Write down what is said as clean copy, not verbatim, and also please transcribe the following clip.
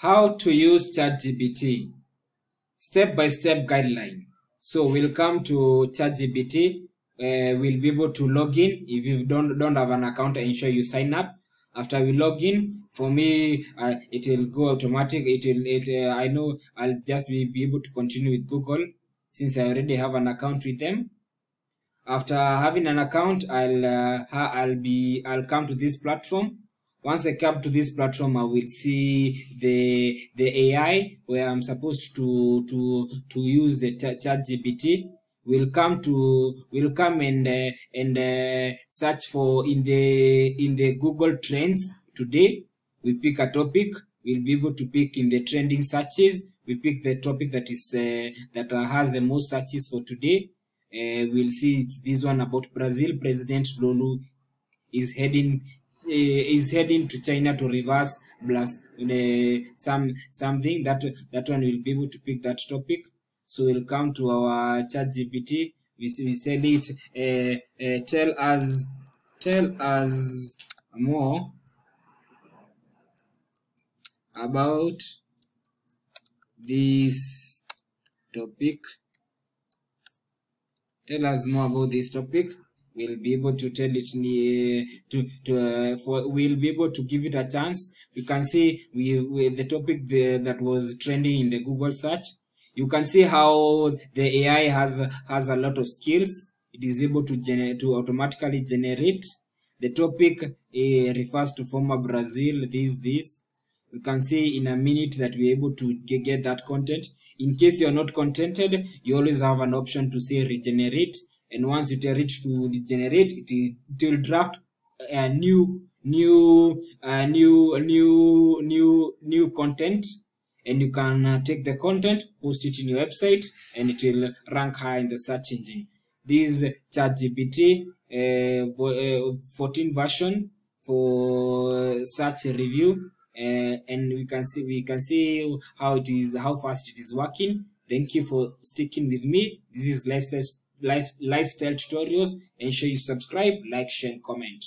How to use ChatGPT. Step-by-step guideline. So we'll come to ChatGPT. We'll be able to log in. If you don't have an account, ensure you sign up. After we log in, for me, it will go automatic. I know I'll just be able to continue with Google since I already have an account with them. After having an account, I'll come to this platform. Once I come to this platform, I will see the AI where I'm supposed to use the ChatGPT. We'll come and search for in the Google Trends. Today we pick a topic. We'll be able to pick in the trending searches. We pick the topic that is that has the most searches for today. We'll see it's this one about Brazil. President Lulu is heading to China to reverse blast something. That one will be able to pick that topic. So we'll come to our ChatGPT. We say it tell us more about this topic. Tell us more about this topic. We'll be able to tell it we'll be able to give it a chance. You can see the topic that was trending in the Google search. You can see how the AI has a lot of skills. It is able to automatically generate the topic. Refers to former Brazil. This. You can see in a minute that we're able to get that content. In case you're not contented, you always have an option to say regenerate. And once you reach to regenerate, it will draft a new content, and you can take the content, post it in your website, and it will rank high in the search engine. This ChatGPT 14 version for search review, and we can see how fast it is working. Thank you for sticking with me. This is lifestyle tutorials. Ensure you subscribe, like, share, and comment.